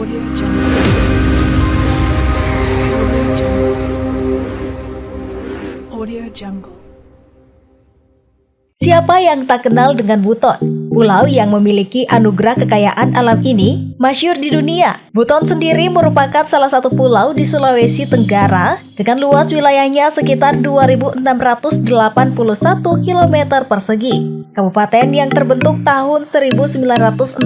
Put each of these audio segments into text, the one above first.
Audio Jungle. Audio Jungle. Siapa yang tak kenal dengan Buton? Pulau yang memiliki anugerah kekayaan alam ini masyhur di dunia. Buton sendiri merupakan salah satu pulau di Sulawesi Tenggara dengan luas wilayahnya sekitar 2.681 km persegi. Kabupaten yang terbentuk tahun 1960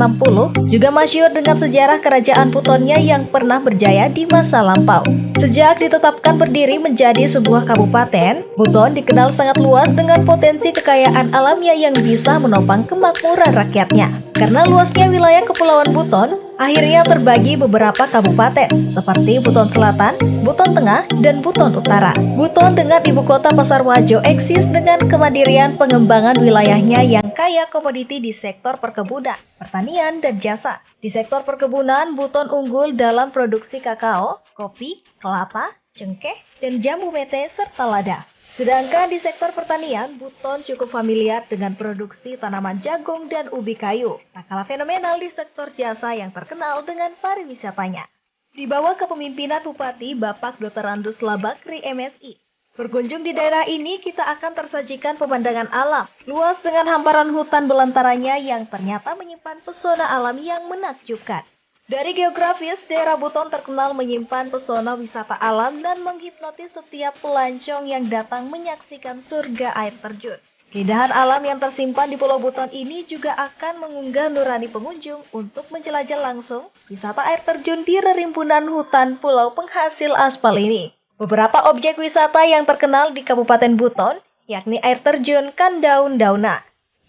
juga masyhur dengan sejarah kerajaan Butonnya yang pernah berjaya di masa lampau. Sejak ditetapkan berdiri menjadi sebuah kabupaten, Buton dikenal sangat luas dengan potensi kekayaan alamnya yang bisa menopang kemakmuran rakyatnya. Karena luasnya wilayah Kepulauan Buton, akhirnya terbagi beberapa kabupaten seperti Buton Selatan, Buton Tengah, dan Buton Utara. Buton dengan ibu kota Pasarwajo eksis dengan kemandirian pengembangan wilayahnya yang kaya komoditi di sektor perkebunan, pertanian, dan jasa. Di sektor perkebunan, Buton unggul dalam produksi kakao, kopi, kelapa, cengkeh, dan jambu mete serta lada. Sedangkan di sektor pertanian, Buton cukup familiar dengan produksi tanaman jagung dan ubi kayu. Tak kalah fenomenal di sektor jasa yang terkenal dengan pariwisatanya. Di bawah kepemimpinan Bupati Bapak Dr. Andus Labakri MSI. Berkunjung di daerah ini, kita akan tersajikan pemandangan alam, luas dengan hamparan hutan belantaranya yang ternyata menyimpan pesona alam yang menakjubkan. Dari geografis, daerah Buton terkenal menyimpan pesona wisata alam dan menghipnotis setiap pelancong yang datang menyaksikan surga air terjun. Keindahan alam yang tersimpan di Pulau Buton ini juga akan mengunggah nurani pengunjung untuk menjelajah langsung wisata air terjun di rerimpunan hutan pulau penghasil aspal ini. Beberapa objek wisata yang terkenal di Kabupaten Buton, yakni air terjun Kandaun-Dauna,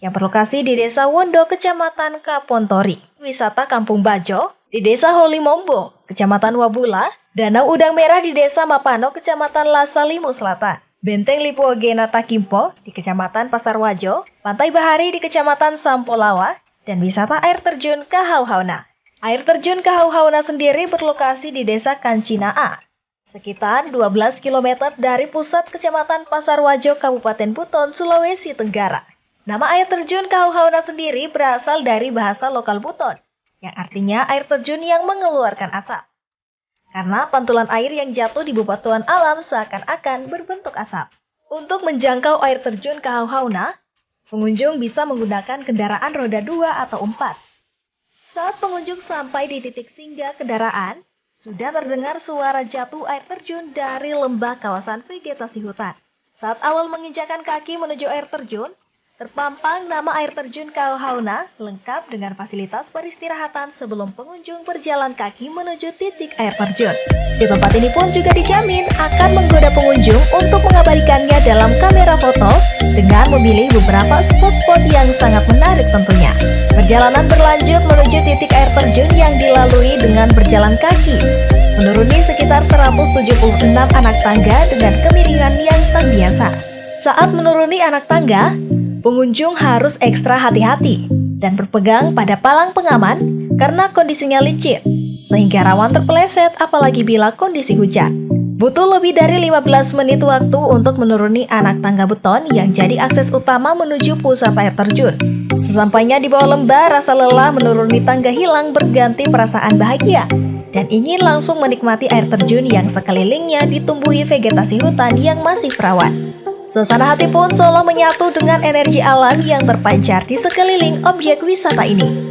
yang berlokasi di Desa Wondo, Kecamatan Kapontori, wisata Kampung Bajo, di Desa Holimombo, Kecamatan Wabula, Danau Udang Merah di Desa Mapano, Kecamatan Lasalimu Selatan, Benteng Lipuogena Takimpo di Kecamatan Pasarwajo, Pantai Bahari di Kecamatan Sampolawa, dan wisata air terjun Kahauhauna. Air terjun Kahauhauna sendiri berlokasi di Desa Kancinaa, sekitar 12 km dari pusat Kecamatan Pasarwajo, Kabupaten Buton, Sulawesi Tenggara. Nama air terjun Kahauhauna sendiri berasal dari bahasa lokal Buton, yang artinya air terjun yang mengeluarkan asap. Karena pantulan air yang jatuh di bebatuan alam seakan-akan berbentuk asap. Untuk menjangkau air terjun Kahauhauna, pengunjung bisa menggunakan kendaraan roda 2 atau 4. Saat pengunjung sampai di titik singgah kendaraan, sudah terdengar suara jatuh air terjun dari lembah kawasan vegetasi hutan. Saat awal menginjakan kaki menuju air terjun, terpampang nama air terjun Kahauhauna lengkap dengan fasilitas peristirahatan sebelum pengunjung berjalan kaki menuju titik air terjun. Di tempat ini pun juga dijamin akan menggoda pengunjung untuk mengabadikannya dalam kamera foto dengan memilih beberapa spot-spot yang sangat menarik tentunya. Perjalanan berlanjut menuju titik air terjun yang dilalui dengan berjalan kaki, menuruni sekitar 176 anak tangga dengan kemiringan yang tak biasa. Saat menuruni anak tangga, pengunjung harus ekstra hati-hati dan berpegang pada palang pengaman karena kondisinya licin, sehingga rawan terpeleset apalagi bila kondisi hujan. Butuh lebih dari 15 menit waktu untuk menuruni anak tangga beton yang jadi akses utama menuju pusat air terjun. Sesampainya di bawah lembah, rasa lelah menuruni tangga hilang berganti perasaan bahagia dan ingin langsung menikmati air terjun yang sekelilingnya ditumbuhi vegetasi hutan yang masih perawan. Suasana hati pun seolah menyatu dengan energi alam yang terpancar di sekeliling objek wisata ini.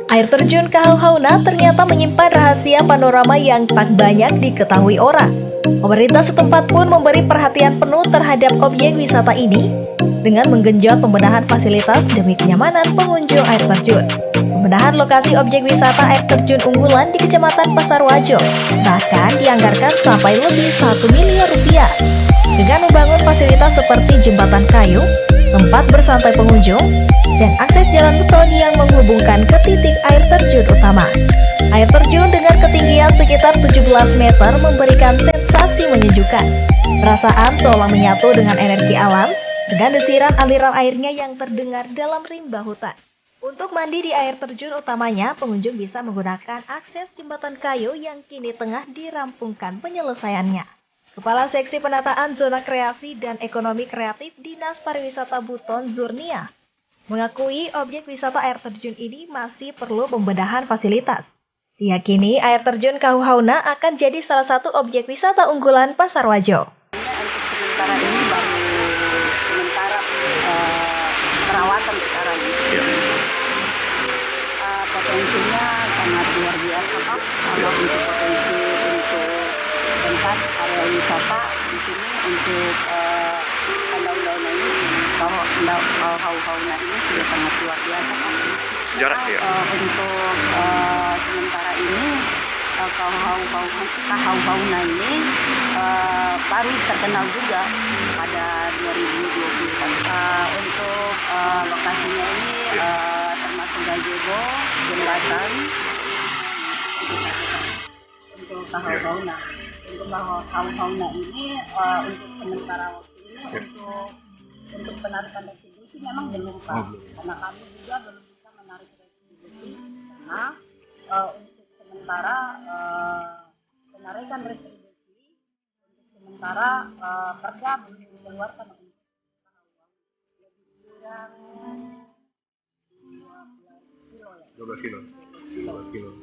Air terjun Kahauhauna ternyata menyimpan rahasia panorama yang tak banyak diketahui orang. Pemerintah setempat pun memberi perhatian penuh terhadap objek wisata ini dengan menggenjot pembenahan fasilitas demi kenyamanan pengunjung air terjun. Pembenahan lokasi objek wisata air terjun unggulan di Kecamatan Pasarwajo bahkan dianggarkan sampai lebih 1 miliar rupiah. Dengan membangun fasilitas seperti jembatan kayu, tempat bersantai pengunjung, dan akses jalan beton yang menghubungkan ke titik air terjun utama. Air terjun dengan ketinggian sekitar 17 meter memberikan sensasi menyejukkan. Perasaan seolah menyatu dengan energi alam, dengan desiran aliran airnya yang terdengar dalam rimba hutan. Untuk mandi di air terjun utamanya, pengunjung bisa menggunakan akses jembatan kayu yang kini tengah dirampungkan penyelesaiannya. Kepala Seksi Penataan Zona Kreasi dan Ekonomi Kreatif Dinas Pariwisata Buton Zurnia mengakui objek wisata air terjun ini masih perlu pembedahan fasilitas. Diyakini air terjun Kauhauna akan jadi salah satu objek wisata unggulan Pasar Wajo. Untuk sementara ini baru sementara perawatan sekarang. Potensinya sangat luar biasa Pak. Kalau untuk potensi untuk tempat area wisata di sini untuk Kauhauna ini, Kauhauna ini sudah sangat luar biasa Pak. Jarak ya. Untuk sementara ini Kauhauna ini baru terkenal juga pada 2020. Untuk lokasinya ini termasuk gazebo, jembatan, untuk Kauhauna. Untuk Kauhauna ini untuk sementara waktu ini untuk penarikan retribusi memang belum Pak, karena kami juga belum bisa menarik retribusi karena untuk sementara penarikan retribusi untuk sementara perda belum dikeluarkan untuk lebih kurang 12 kilo.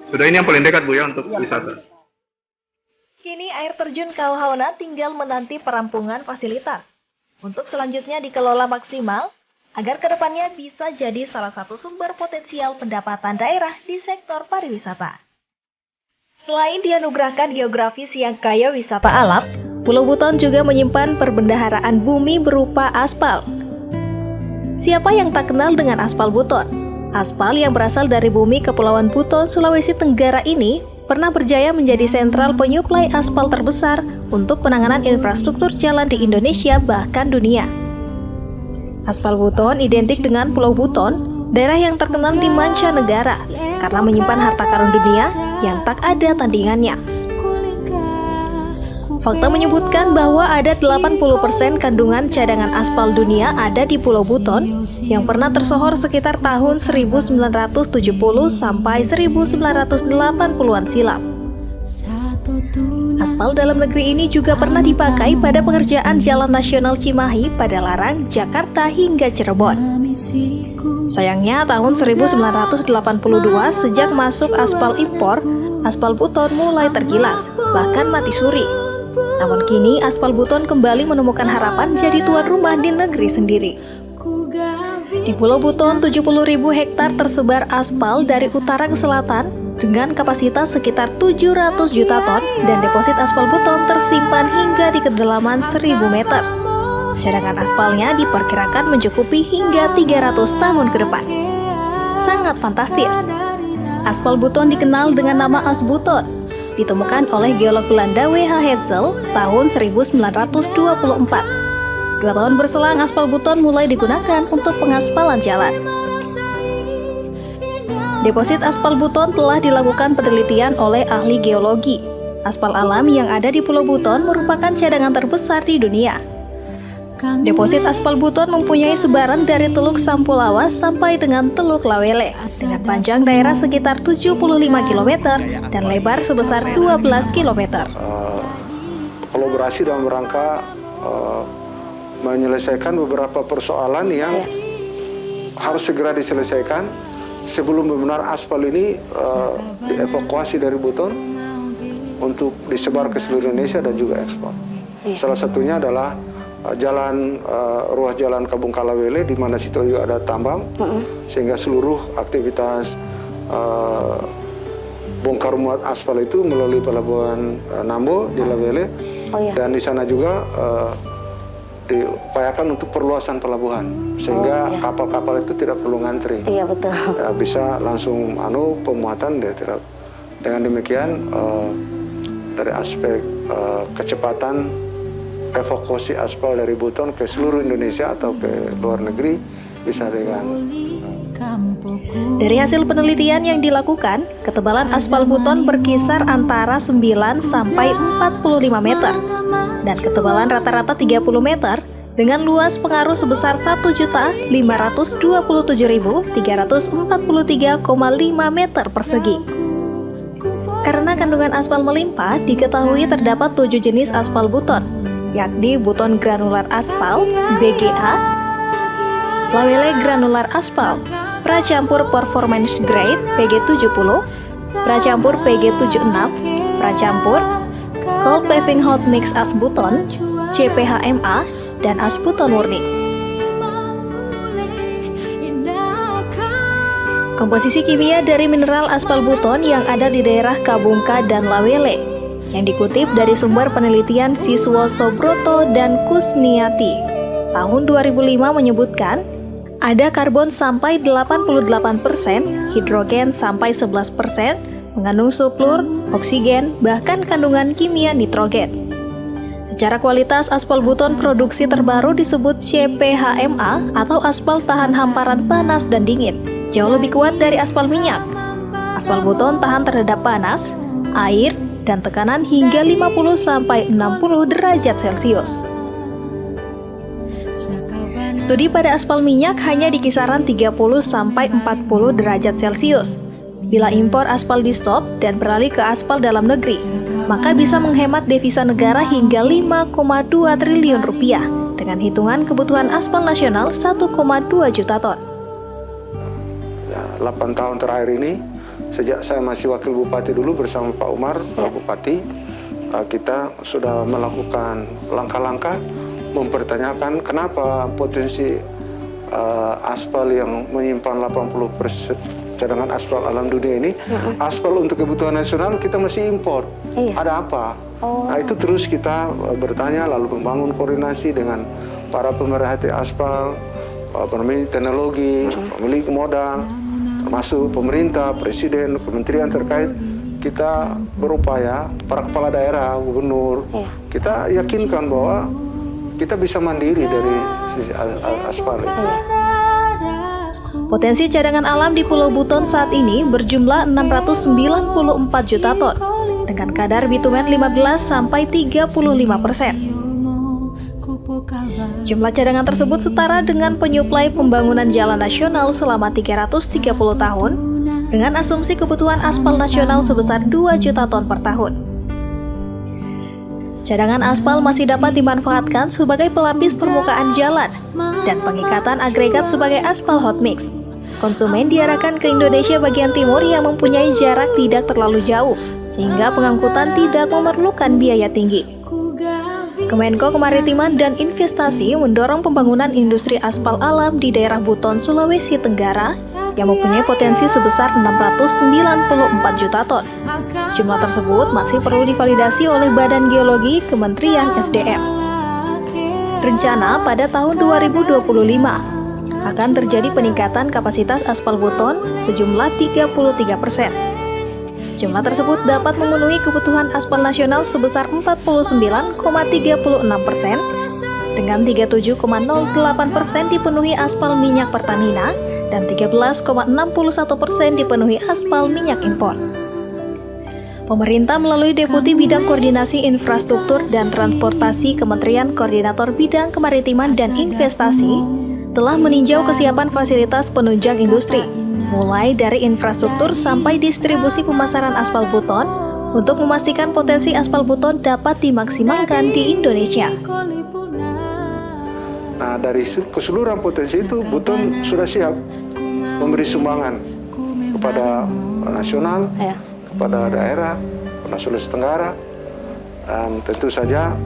Sudah ini yang paling dekat Bu ya untuk wisata. Kini air terjun Kauhauna tinggal menanti perampungan fasilitas. Untuk selanjutnya dikelola maksimal, agar kedepannya bisa jadi salah satu sumber potensial pendapatan daerah di sektor pariwisata. Selain dianugerahkan geografis yang kaya wisata alam, Pulau Buton juga menyimpan perbendaharaan bumi berupa aspal. Siapa yang tak kenal dengan aspal Buton? Aspal yang berasal dari bumi Kepulauan Buton, Sulawesi Tenggara ini pernah berjaya menjadi sentral penyuplai aspal terbesar untuk penanganan infrastruktur jalan di Indonesia bahkan dunia. Aspal Buton identik dengan Pulau Buton, daerah yang terkenal di mancanegara karena menyimpan harta karun dunia yang tak ada tandingannya. Fakta menyebutkan bahwa ada 80% kandungan cadangan aspal dunia ada di Pulau Buton yang pernah tersohor sekitar tahun 1970 sampai 1980-an silam. Aspal dalam negeri ini juga pernah dipakai pada pengerjaan Jalan Nasional Cimahi pada Larang, Jakarta hingga Cirebon. Sayangnya tahun 1982 sejak masuk aspal impor, aspal Buton mulai tergilas, bahkan mati suri. Namun kini aspal Buton kembali menemukan harapan jadi tuan rumah di negeri sendiri. Di Pulau Buton 70.000 hektar tersebar aspal dari utara ke selatan dengan kapasitas sekitar 700 juta ton dan deposit aspal Buton tersimpan hingga di kedalaman 1000 meter. Cadangan aspalnya diperkirakan mencukupi hingga 300 tahun ke depan. Sangat fantastis. Aspal Buton dikenal dengan nama As Buton, ditemukan oleh geolog Belanda W.H. Hetzel tahun 1924. 2 tahun berselang aspal Buton mulai digunakan untuk pengaspalan jalan. Deposit aspal Buton telah dilakukan penelitian oleh ahli geologi. Aspal alam yang ada di Pulau Buton merupakan cadangan terbesar di dunia. Deposit aspal Buton mempunyai sebaran dari Teluk Sampulawas sampai dengan Teluk Lawele dengan panjang daerah sekitar 75 km dan lebar sebesar 12 km. Kolaborasi dalam rangka menyelesaikan beberapa persoalan yang harus segera diselesaikan sebelum benar aspal ini dievakuasi dari Buton untuk disebar ke seluruh Indonesia dan juga ekspor. Salah satunya adalah ruas jalan Kabung Kalawele di mana situ juga ada tambang, sehingga seluruh aktivitas bongkar muat aspal itu melalui pelabuhan Nambo di Lawele, dan di sana juga diupayakan untuk perluasan pelabuhan sehingga kapal-kapal itu tidak perlu ngantri. Iya betul. Ya, bisa langsung pemuatan dia tidak. Dengan demikian dari aspek kecepatan evakuasi aspal dari Buton ke seluruh Indonesia atau ke luar negeri bisa dengan. Dari hasil penelitian yang dilakukan, ketebalan aspal Buton berkisar antara 9 sampai 45 meter dan ketebalan rata-rata 30 meter dengan luas pengaruh sebesar 1.527.343,5 meter persegi. Karena kandungan aspal melimpah, diketahui terdapat 7 jenis aspal Buton, yakni Buton Granular Aspal, BGA, Lawele Granular Aspal, pracampur performance grade PG70, pracampur PG76, pracampur cold paving hot mix asbuton, CPHMA, dan asbuton murni. Komposisi kimia dari mineral aspal buton yang ada di daerah Kabungka dan Lawele, yang dikutip dari sumber penelitian Siswo Sobroto dan Kusniati tahun 2005 menyebutkan ada karbon sampai 88%, hidrogen sampai 11%, mengandung sulfur, oksigen, bahkan kandungan kimia nitrogen. Secara kualitas, aspal buton produksi terbaru disebut CPHMA atau aspal tahan hamparan panas dan dingin, jauh lebih kuat dari aspal minyak. Aspal buton tahan terhadap panas, air, dan tekanan hingga 50-60 derajat Celcius. Studi pada aspal minyak hanya di kisaran 30-40 derajat Celcius. Bila impor aspal di stop dan beralih ke aspal dalam negeri, maka bisa menghemat devisa negara hingga 5,2 triliun rupiah dengan hitungan kebutuhan aspal nasional 1,2 juta ton. 8 tahun terakhir ini, sejak saya masih wakil bupati dulu bersama Pak Umar, Pak Bupati, kita sudah melakukan langkah-langkah mempertanyakan kenapa potensi aspal yang menyimpan 80% cadangan aspal alam dunia ini, aspal untuk kebutuhan nasional kita masih impor. Ada apa? Nah, itu terus kita bertanya, lalu membangun koordinasi dengan para pemerhati aspal, pemilik teknologi, pemilik modal, termasuk pemerintah, presiden, kementerian terkait. Kita berupaya, para kepala daerah, gubernur, kita yakinkan bahwa kita bisa mandiri dari sisi aspal itu. Potensi cadangan alam di Pulau Buton saat ini berjumlah 694 juta ton, dengan kadar bitumen 15-35%. Jumlah cadangan tersebut setara dengan penyuplai pembangunan jalan nasional selama 330 tahun, dengan asumsi kebutuhan aspal nasional sebesar 2 juta ton per tahun. Cadangan aspal masih dapat dimanfaatkan sebagai pelapis permukaan jalan dan pengikatan agregat sebagai aspal hot mix. Konsumen diarahkan ke Indonesia bagian timur yang mempunyai jarak tidak terlalu jauh, sehingga pengangkutan tidak memerlukan biaya tinggi. Kemenko Kemaritiman dan Investasi mendorong pembangunan industri aspal alam di daerah Buton, Sulawesi Tenggara yang mempunyai potensi sebesar 694 juta ton. Jumlah tersebut masih perlu divalidasi oleh Badan Geologi Kementerian SDM. Rencana pada tahun 2025 akan terjadi peningkatan kapasitas aspal Buton sejumlah 33%. Jumlah tersebut dapat memenuhi kebutuhan aspal nasional sebesar 49,36%, dengan 37,08% dipenuhi aspal minyak Pertamina dan 13,61% dipenuhi aspal minyak impor. Pemerintah melalui Deputi Bidang Koordinasi Infrastruktur dan Transportasi Kementerian Koordinator Bidang Kemaritiman dan Investasi telah meninjau kesiapan fasilitas penunjang industri, mulai dari infrastruktur sampai distribusi pemasaran aspal Buton, untuk memastikan potensi aspal Buton dapat dimaksimalkan di Indonesia. Nah, dari keseluruhan potensi itu, Buton sudah siap memberi sumbangan kepada nasional, kepada daerah, kepada Sulawesi Tenggara, dan tentu saja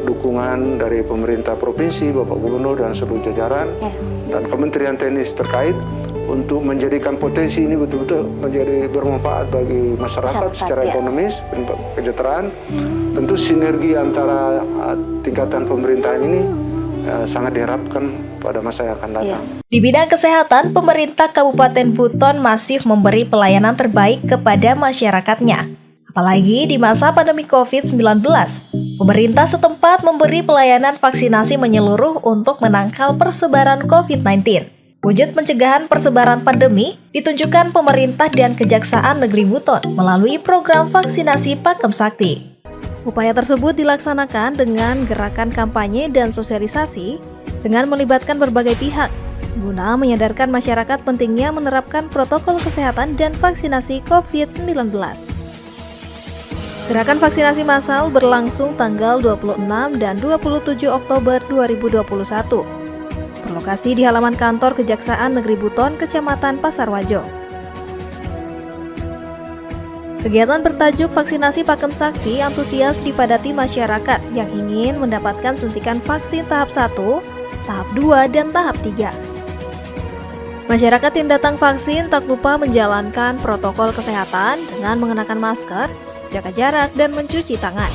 dukungan dari pemerintah provinsi, Bapak Gubernur dan seluruh jajaran, dan Kementerian Teknis terkait untuk menjadikan potensi ini betul-betul menjadi bermanfaat bagi masyarakat secara ekonomis, kesejahteraan. Tentu sinergi antara tingkatan pemerintahan ini sangat diharapkan pada masa yang akan datang. Di bidang kesehatan, pemerintah Kabupaten Buton masih memberi pelayanan terbaik kepada masyarakatnya. Apalagi di masa pandemi COVID-19, pemerintah setempat memberi pelayanan vaksinasi menyeluruh untuk menangkal persebaran COVID-19. Wujud pencegahan persebaran pandemi ditunjukkan pemerintah dan Kejaksaan Negeri Buton melalui program vaksinasi Pakem Sakti. Upaya tersebut dilaksanakan dengan gerakan kampanye dan sosialisasi dengan melibatkan berbagai pihak, guna menyadarkan masyarakat pentingnya menerapkan protokol kesehatan dan vaksinasi COVID-19. Gerakan vaksinasi massal berlangsung tanggal 26 dan 27 Oktober 2021. berlokasi di halaman kantor Kejaksaan Negeri Buton, Kecamatan Pasarwajo. Kegiatan bertajuk vaksinasi Pakem Sakti antusias dipadati masyarakat yang ingin mendapatkan suntikan vaksin tahap 1, tahap 2, dan tahap 3. Masyarakat yang datang vaksin tak lupa menjalankan protokol kesehatan dengan mengenakan masker, jaga jarak, dan mencuci tangan.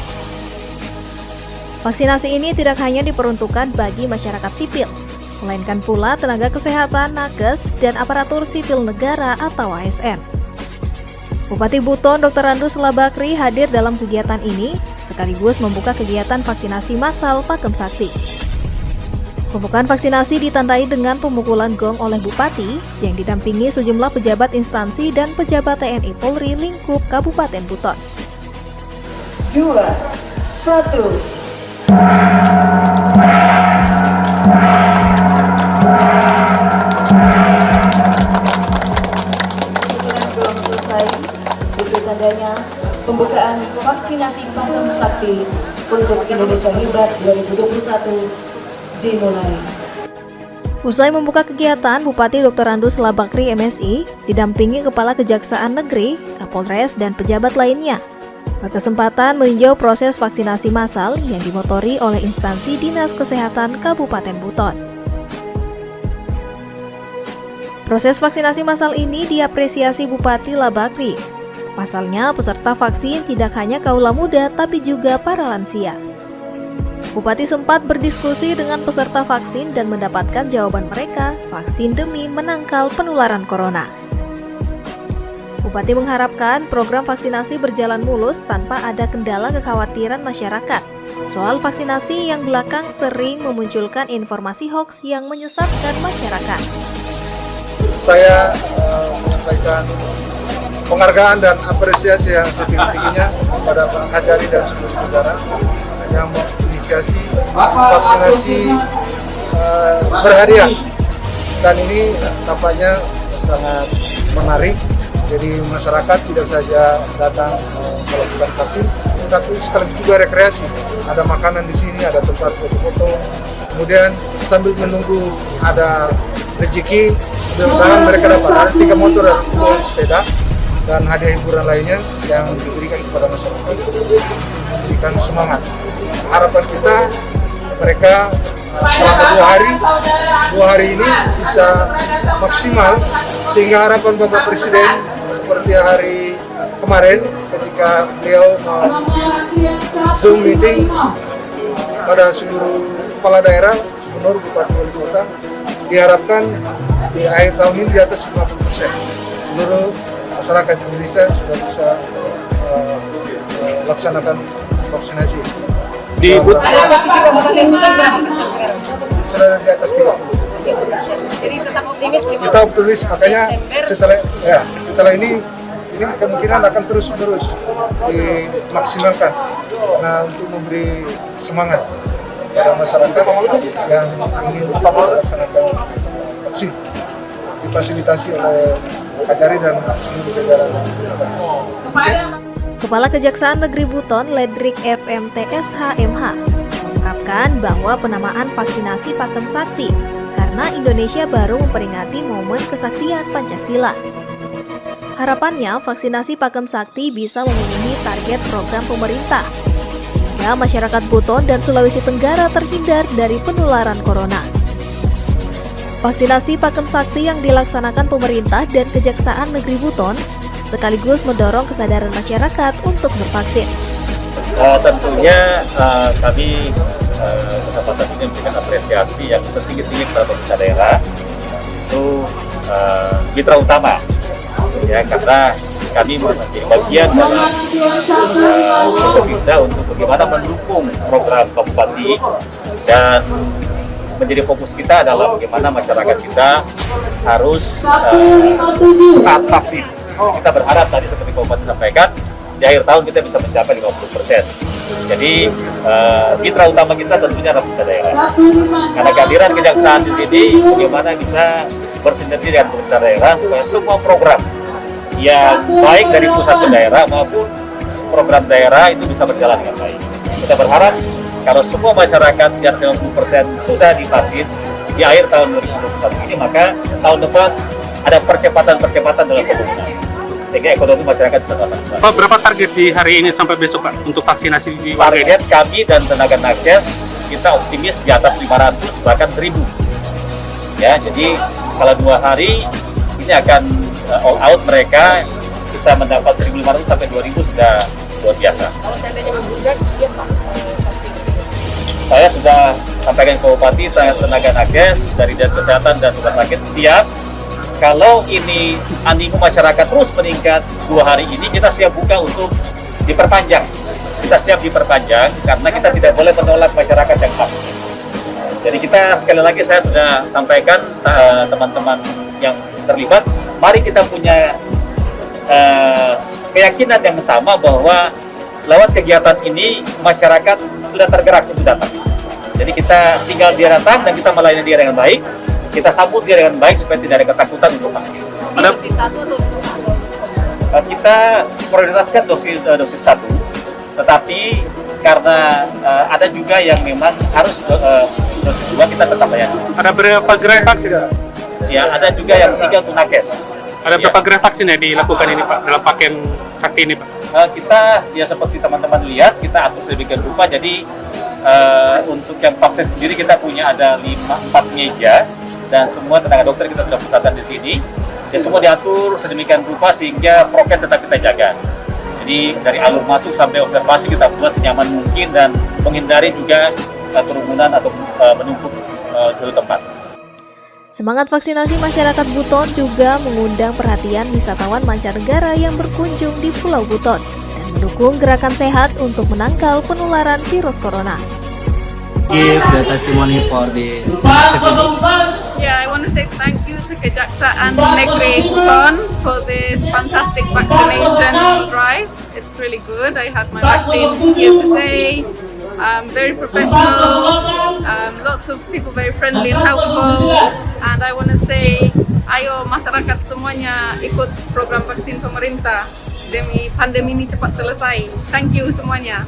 Vaksinasi ini tidak hanya diperuntukkan bagi masyarakat sipil, melainkan pula tenaga kesehatan, nakes, dan aparatur sipil negara atau ASN. Bupati Buton Dr. Randus Labakri hadir dalam kegiatan ini, sekaligus membuka kegiatan vaksinasi massal Pakem Sakti. Pembukaan vaksinasi ditandai dengan pemukulan gong oleh Bupati yang didampingi sejumlah pejabat instansi dan pejabat TNI Polri lingkup Kabupaten Buton. 2, 1. Itu tandanya pembukaan vaksinasi Pakem Sakti untuk Indonesia Hebat 2021 dimulai. Usai membuka kegiatan, Bupati Dr. Randus Labakri MSI didampingi Kepala Kejaksaan Negeri, Kapolres, dan pejabat lainnya berkesempatan meninjau proses vaksinasi massal yang dimotori oleh instansi Dinas Kesehatan Kabupaten Buton. Proses vaksinasi massal ini diapresiasi Bupati Labakri. Pasalnya, peserta vaksin tidak hanya kaula muda, tapi juga para lansia. Bupati sempat berdiskusi dengan peserta vaksin dan mendapatkan jawaban mereka vaksin demi menangkal penularan corona. Bupati mengharapkan program vaksinasi berjalan mulus tanpa ada kendala kekhawatiran masyarakat soal vaksinasi yang belakang sering memunculkan informasi hoaks yang menyesatkan masyarakat. Saya menyampaikan penghargaan dan apresiasi yang setinggi-tingginya kepada Pak Kajari dan seluruh negara yang menginisiasi vaksinasi berhadiah, dan ini tampaknya sangat menarik. Jadi masyarakat tidak saja datang melakukan vaksin, tapi sekaligus juga rekreasi. Ada makanan di sini, ada tempat foto-foto. Kemudian sambil menunggu ada rezeki, mudah-mudahan mereka dapat. Ada 3 motor dan 2 sepeda dan hadiah hiburan lainnya yang diberikan kepada masyarakat, memberikan semangat. Harapan kita mereka selama 2 hari ini bisa maksimal, sehingga harapan Bapak Presiden seperti hari kemarin ketika beliau mau Zoom meeting pada seluruh kepala daerah, gubernur, bupati, wali kota, diharapkan di akhir tahun ini di atas 50% seluruh masyarakat Indonesia sudah bisa laksanakan vaksinasi. Di Posisi kabupaten ini berapa persen sekarang? Sudah di atas 30%. Jadi tetap optimis gitu. Kita optimis, makanya setelah ini kemungkinan akan terus-menerus dimaksimalkan. Nah, untuk memberi semangat pada masyarakat yang ingin melaksanakan vaksin, difasilitasi oleh Kajari dan seluruh jajaran. Kepala Kejaksaan Negeri Buton Ledrik FMT SHMH mengungkapkan bahwa penamaan vaksinasi Pakem Sakti karena Indonesia baru memperingati momen kesaktian Pancasila. Harapannya, vaksinasi Pakem Sakti bisa memenuhi target program pemerintah, sehingga masyarakat Buton dan Sulawesi Tenggara terhindar dari penularan corona. Vaksinasi Pakem Sakti yang dilaksanakan pemerintah dan Kejaksaan Negeri Buton sekaligus mendorong kesadaran masyarakat untuk bervaksin. Tentunya kami kesempatan ini memberikan apresiasi yang setinggi-tinggi kepada pemerintah daerah itu mitra utama, ya, karena kami menjadi bagian dalam pemerintah untuk bagaimana mendukung program Pak Bupati, dan menjadi fokus kita adalah bagaimana masyarakat kita harus taat vaksin. Kita berharap tadi seperti Pak Bupati sampaikan, di akhir tahun kita bisa mencapai 50%. Jadi mitra utama kita tentunya adalah pemerintah daerah. Karena kehadiran kejaksaan di sini, bagaimana bisa bersinergi dengan pemerintah daerah supaya semua program yang baik dari pusat ke daerah maupun program daerah itu bisa berjalan dengan baik. Kita berharap kalau semua masyarakat yang 50% sudah divaksin, di akhir tahun 2021 ini, maka tahun depan ada percepatan dalam pembangunan sehingga ekonomi masyarakat bisa datang. Pak, berapa target di hari ini sampai besok Pak untuk vaksinasi di warga? Target kami dan tenaga nakes kita optimis di atas 500 bahkan 1000. Ya, jadi kalau 2 hari ini akan all out, mereka bisa mendapat 1.500 sampai 2.000 sudah luar biasa. Kalau seandainya membludak, siap Pak vaksin? Saya sudah sampaikan ke Bupati, tenaga nakes dari Dinas Kesehatan dan Rumah Sakit siap. Kalau ini animo masyarakat terus meningkat 2 hari ini, kita siap buka untuk diperpanjang. Kita siap diperpanjang karena kita tidak boleh menolak masyarakat yang vaksin. Jadi kita sekali lagi saya sudah sampaikan teman-teman yang terlibat, mari kita punya keyakinan yang sama bahwa lewat kegiatan ini masyarakat sudah tergerak untuk datang. Jadi kita tinggal dia datang dan kita melayani dia dengan baik, kita sambut dia dengan baik supaya tidak ada ketakutan untuk vaksin. Ada dosis 1 atau dosis kedua? Kita prioritaskan dosis 1, tetapi karena ada juga yang memang harus dosis 2, kita tetap layani. Ada berapa gerai vaksin? Ya, ada juga yang 3 untuk nakes. Ada berapa gerai vaksin yang dilakukan ini Pak dalam paket sakti ini Pak? Kita ya seperti teman-teman lihat, kita atur sedemikian rupa. Jadi untuk yang vaksin sendiri kita punya ada 4 meja dan semua tenaga dokter kita sudah pusatkan di sini. Ya semua diatur sedemikian rupa sehingga prokes tetap kita jaga. Jadi dari alur masuk sampai observasi kita buat senyaman mungkin dan menghindari juga kerumunan atau menumpuk suatu tempat. Semangat vaksinasi masyarakat Buton juga mengundang perhatian wisatawan mancanegara yang berkunjung di Pulau Buton dan mendukung gerakan sehat untuk menangkal penularan virus corona. Give the testimony for the Yeah, I want to say thank you to Kejaksaan Negeri Buton for this fantastic vaccination drive. It's really good. I had my vaccine here today. Very professional, lots of people very friendly and helpful, and I want to say ayo masyarakat semuanya ikut program vaksin pemerintah demi pandemi ini cepat selesai. Thank you semuanya.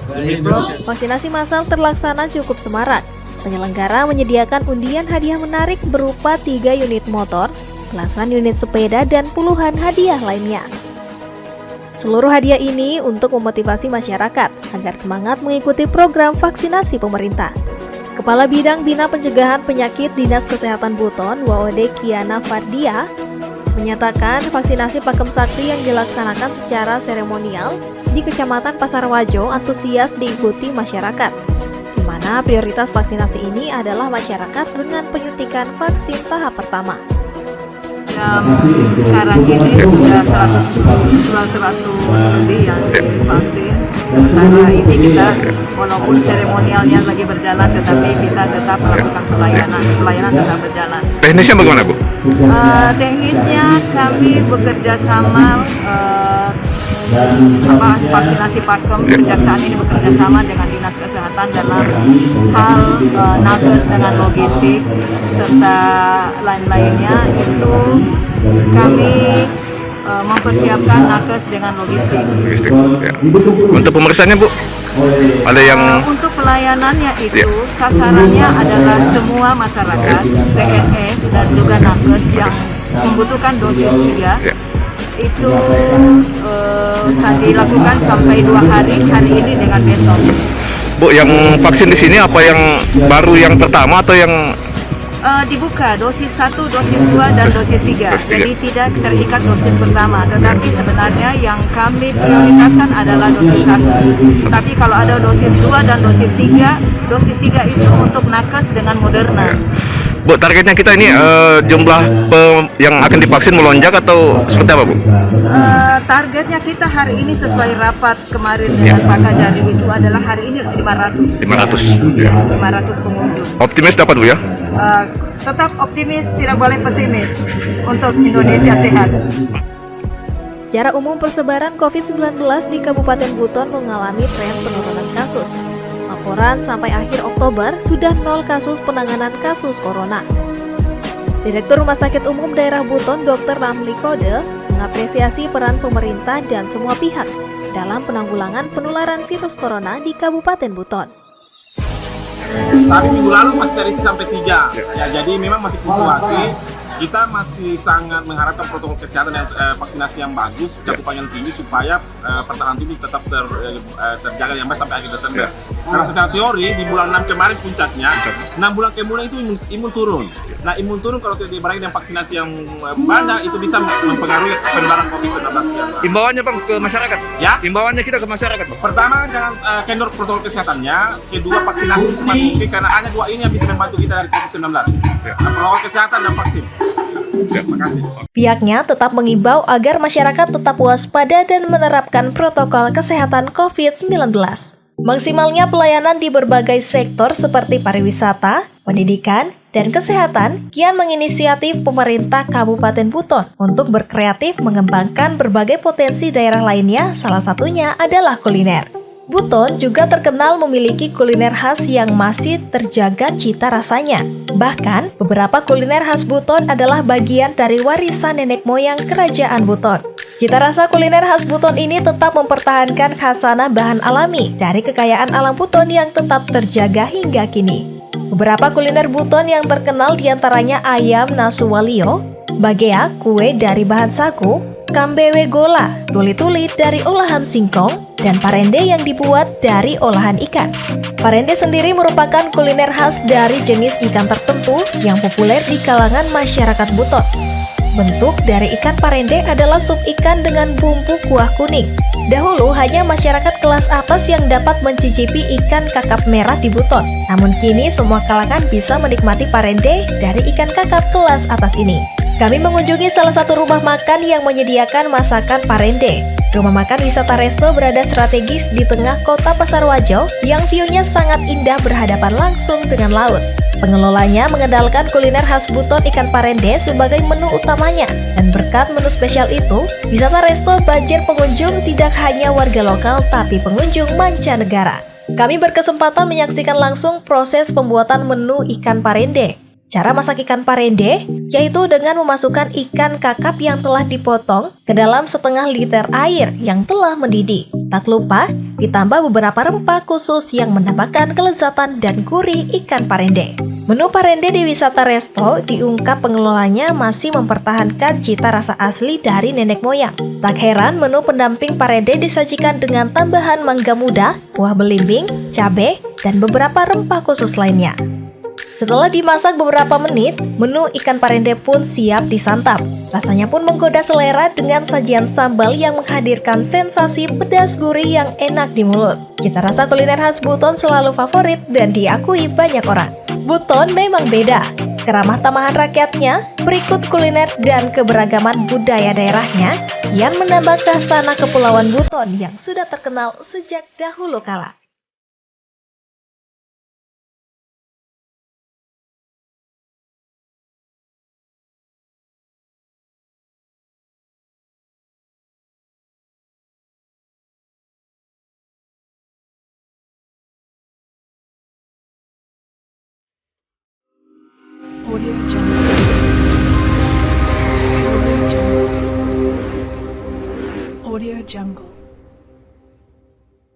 Vaksinasi massal terlaksana cukup semarak. Penyelenggara menyediakan undian hadiah menarik berupa 3 unit motor, belasan unit sepeda, dan puluhan hadiah lainnya. Seluruh hadiah ini untuk memotivasi masyarakat agar semangat mengikuti program vaksinasi pemerintah. Kepala Bidang Bina Pencegahan Penyakit Dinas Kesehatan Buton, WOD Kiana Fardia, menyatakan vaksinasi Pakem Sakti yang dilaksanakan secara seremonial di Kecamatan Pasarwajo antusias diikuti masyarakat, di mana prioritas vaksinasi ini adalah masyarakat dengan penyuntikan vaksin tahap pertama. Sekarang ini sudah 100 lebih yang divaksin. Sementara ini kita walaupun seremonialnya lagi berjalan, tetapi kita tetap melakukan pelayanan tetap berjalan. Teknisnya bagaimana Bu? Teknisnya kami bekerja sama vaksinasi Pakem Kejaksaan ini bekerja sama dengan Dinas Kesehatan dalam hal nakes dengan logistik serta lain-lainnya. Itu kami mempersiapkan nakes dengan logistik. Ya. Untuk pemeriksaannya Bu, ada yang untuk pelayanannya itu sasarannya adalah semua masyarakat, PNS dan juga nakes yang membutuhkan dosis 3. Itu dilakukan sampai 2 hari ini dengan besok. Bu, yang vaksin di sini apa yang baru yang pertama atau yang dibuka dosis 1, dosis 2, dan dosis 3. Jadi tidak terikat dosis pertama, tetapi sebenarnya yang kami prioritaskan adalah dosis 1. Tapi kalau ada dosis 2 dan dosis 3 itu untuk nakes dengan Moderna. Bu, targetnya kita ini jumlah yang akan divaksin melonjak atau seperti apa Bu? Targetnya kita hari ini sesuai rapat kemarin dengan Pak Kajari itu adalah hari ini 500 pengunjung. Optimis dapat Bu ya? Tetap optimis, tidak boleh pesimis untuk Indonesia sehat. Secara umum persebaran COVID-19 di Kabupaten Buton mengalami tren penurunan kasus. Laporan sampai akhir Oktober sudah 0 kasus penanganan kasus corona. Direktur Rumah Sakit Umum Daerah Buton, Dr. Ramli Kode, mengapresiasi peran pemerintah dan semua pihak dalam penanggulangan penularan virus corona di Kabupaten Buton. Tapi minggu lalu masih terisi sampai 3. Ya, jadi memang masih fluktuasi. Kita masih sangat mengharapkan protokol kesehatan dan vaksinasi yang bagus, cakupan yang tinggi supaya pertahanan tubuh tetap terjaga yang baik sampai akhir Desember. Karena secara teori di bulan 6 kemarin puncaknya, 6 bulan kemudian itu imun turun. Nah, imun turun kalau tidak dibarengi dengan vaksinasi yang banyak itu bisa mempengaruhi penularan COVID-19. Imbauannya Bang ke masyarakat? Ya? Imbauannya kita ke masyarakat Bang? Pertama, jangan kendor protokol kesehatannya. Kedua, vaksinasi secepat mungkin karena hanya 2 ini yang bisa membantu kita dari COVID-19. Nah, protokol kesehatan dan vaksin. Terima kasih. Pihaknya tetap mengimbau agar masyarakat tetap waspada dan menerapkan protokol kesehatan COVID-19. Maksimalnya pelayanan di berbagai sektor seperti pariwisata, pendidikan, dan kesehatan kian menginisiatif pemerintah Kabupaten Buton untuk berkreatif mengembangkan berbagai potensi daerah lainnya, salah satunya adalah kuliner. Buton juga terkenal memiliki kuliner khas yang masih terjaga cita rasanya. Bahkan, beberapa kuliner khas Buton adalah bagian dari warisan nenek moyang Kerajaan Buton. Cita rasa kuliner khas Buton ini tetap mempertahankan khasanah bahan alami dari kekayaan alam Buton yang tetap terjaga hingga kini. Beberapa kuliner Buton yang terkenal diantaranya ayam nasuwalio, bagea kue dari bahan sagu, kambewe gola, tuli-tuli dari olahan singkong, dan parende yang dibuat dari olahan ikan. Parende sendiri merupakan kuliner khas dari jenis ikan tertentu yang populer di kalangan masyarakat Buton. Bentuk dari ikan parende adalah sup ikan dengan bumbu kuah kuning. Dahulu hanya masyarakat kelas atas yang dapat mencicipi ikan kakap merah di Buton. Namun kini semua kalangan bisa menikmati parende dari ikan kakap kelas atas ini. Kami mengunjungi salah satu rumah makan yang menyediakan masakan parende. Rumah makan wisata Resto berada strategis di tengah kota Pasarwajo yang view-nya sangat indah berhadapan langsung dengan laut. Pengelolanya mengandalkan kuliner khas Buton ikan parende sebagai menu utamanya. Dan berkat menu spesial itu, wisata Resto banjir pengunjung tidak hanya warga lokal tapi pengunjung mancanegara. Kami berkesempatan menyaksikan langsung proses pembuatan menu ikan parende. Cara masak ikan parende yaitu dengan memasukkan ikan kakap yang telah dipotong ke dalam setengah liter air yang telah mendidih. Tak lupa ditambah beberapa rempah khusus yang menambahkan kelezatan dan gurih ikan parende. Menu parende di wisata Resto diungkap pengelolanya masih mempertahankan cita rasa asli dari nenek moyang. Tak heran menu pendamping parende disajikan dengan tambahan mangga muda, buah belimbing, cabai, dan beberapa rempah khusus lainnya. Setelah dimasak beberapa menit, menu ikan parende pun siap disantap. Rasanya pun menggoda selera dengan sajian sambal yang menghadirkan sensasi pedas gurih yang enak di mulut. Cita rasa kuliner khas Buton selalu favorit dan diakui banyak orang. Buton memang beda. Keramah tamahan rakyatnya, berikut kuliner dan keberagaman budaya daerahnya yang menambah khasanah Kepulauan Buton yang sudah terkenal sejak dahulu kala. Audio Jungle. Audio Jungle.